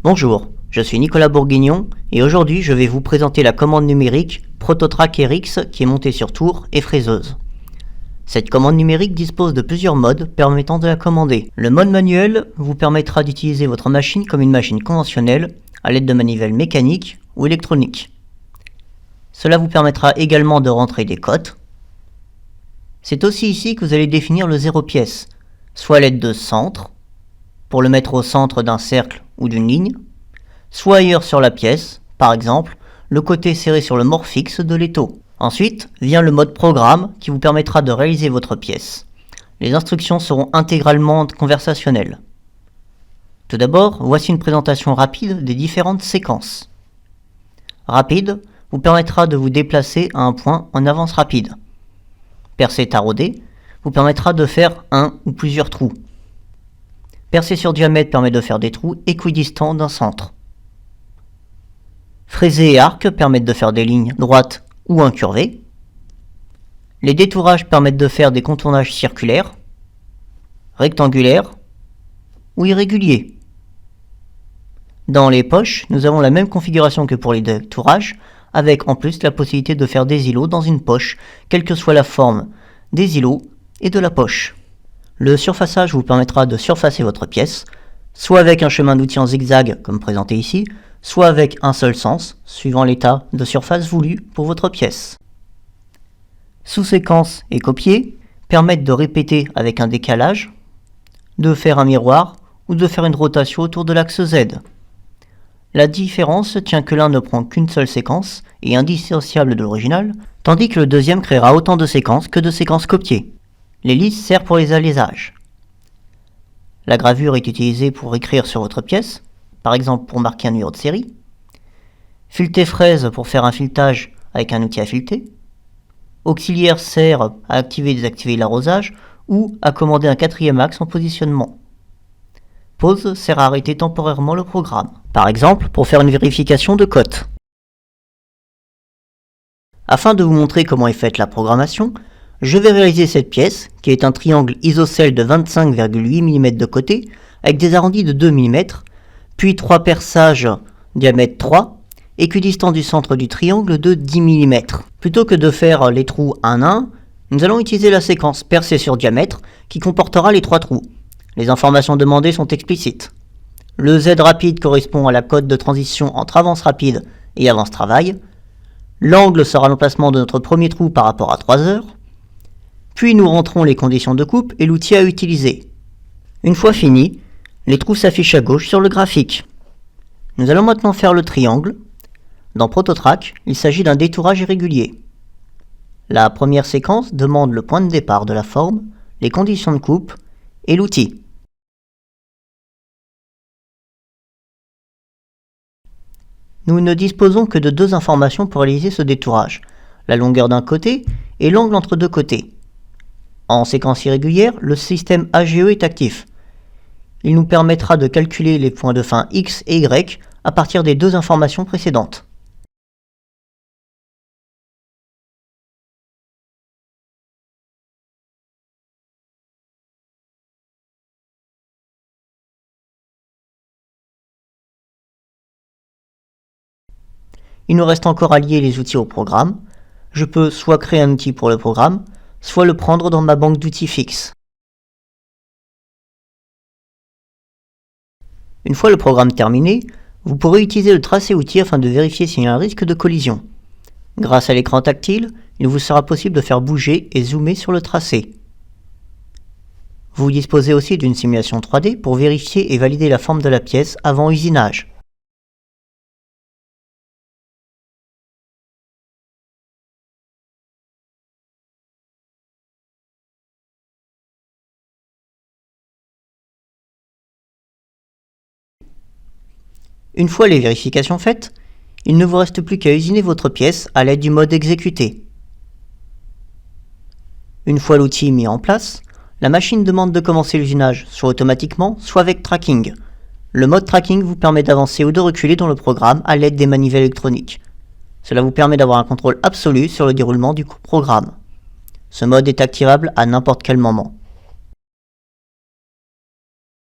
Bonjour, je suis Nicolas Bourguignon et aujourd'hui je vais vous présenter la commande numérique Prototrack RX qui est montée sur tour et fraiseuse. Cette commande numérique dispose de plusieurs modes permettant de la commander. Le mode manuel vous permettra d'utiliser votre machine comme une machine conventionnelle à l'aide de manivelles mécaniques ou électroniques. Cela vous permettra également de rentrer des cotes. C'est aussi ici que vous allez définir le 0 pièce, soit à l'aide de centre, pour le mettre au centre d'un cercle ou d'une ligne, soit ailleurs sur la pièce, par exemple, le côté serré sur le mort fixe de l'étau. Ensuite vient le mode programme qui vous permettra de réaliser votre pièce. Les instructions seront intégralement conversationnelles. Tout d'abord, voici une présentation rapide des différentes séquences. Rapide vous permettra de vous déplacer à un point en avance rapide. Percer taraudé vous permettra de faire un ou plusieurs trous. Percer sur diamètre permet de faire des trous équidistants d'un centre. Fraiser et arc permettent de faire des lignes droites ou incurvées. Les détourages permettent de faire des contournages circulaires, rectangulaires ou irréguliers. Dans les poches, nous avons la même configuration que pour les détourages, avec en plus la possibilité de faire des îlots dans une poche, quelle que soit la forme des îlots et de la poche. Le surfaçage vous permettra de surfacer votre pièce, soit avec un chemin d'outil en zigzag comme présenté ici, soit avec un seul sens, suivant l'état de surface voulu pour votre pièce. Sous-séquence et copier permettent de répéter avec un décalage, de faire un miroir ou de faire une rotation autour de l'axe Z. La différence tient que l'un ne prend qu'une seule séquence et est indissociable de l'original, tandis que le deuxième créera autant de séquences que de séquences copiées. L'hélice sert pour les allésages. La gravure est utilisée pour écrire sur votre pièce, par exemple pour marquer un numéro de série. Fileté fraise pour faire un filetage avec un outil à fileter. Auxiliaire sert à activer et désactiver l'arrosage ou à commander un quatrième axe en positionnement. Pause sert à arrêter temporairement le programme, par exemple pour faire une vérification de cote. Afin de vous montrer comment est faite la programmation, je vais réaliser cette pièce, qui est un triangle isocèle de 25,8 mm de côté, avec des arrondis de 2 mm, puis 3 perçages diamètre 3, équidistants du centre du triangle de 10 mm. Plutôt que de faire les trous un à un, nous allons utiliser la séquence percée sur diamètre, qui comportera les 3 trous. Les informations demandées sont explicites. Le Z rapide correspond à la cote de transition entre avance rapide et avance travail. L'angle sera l'emplacement de notre premier trou par rapport à 3 heures. Puis nous rentrons les conditions de coupe et l'outil à utiliser. Une fois fini, les trous s'affichent à gauche sur le graphique. Nous allons maintenant faire le triangle. Dans Prototrack, il s'agit d'un détourage irrégulier. La première séquence demande le point de départ de la forme, les conditions de coupe et l'outil. Nous ne disposons que de 2 informations pour réaliser ce détourage, la longueur d'un côté et l'angle entre 2 côtés. En séquence irrégulière, le système AGE est actif. Il nous permettra de calculer les points de fin X et Y à partir des 2 informations précédentes. Il nous reste encore à lier les outils au programme. Je peux soit créer un outil pour le programme, soit le prendre dans ma banque d'outils fixe. Une fois le programme terminé, vous pourrez utiliser le tracé outil afin de vérifier s'il y a un risque de collision. Grâce à l'écran tactile, il vous sera possible de faire bouger et zoomer sur le tracé. Vous disposez aussi d'une simulation 3D pour vérifier et valider la forme de la pièce avant usinage. Une fois les vérifications faites, il ne vous reste plus qu'à usiner votre pièce à l'aide du mode exécuter. Une fois l'outil mis en place, la machine demande de commencer l'usinage soit automatiquement, soit avec tracking. Le mode tracking vous permet d'avancer ou de reculer dans le programme à l'aide des manivelles électroniques. Cela vous permet d'avoir un contrôle absolu sur le déroulement du programme. Ce mode est activable à n'importe quel moment.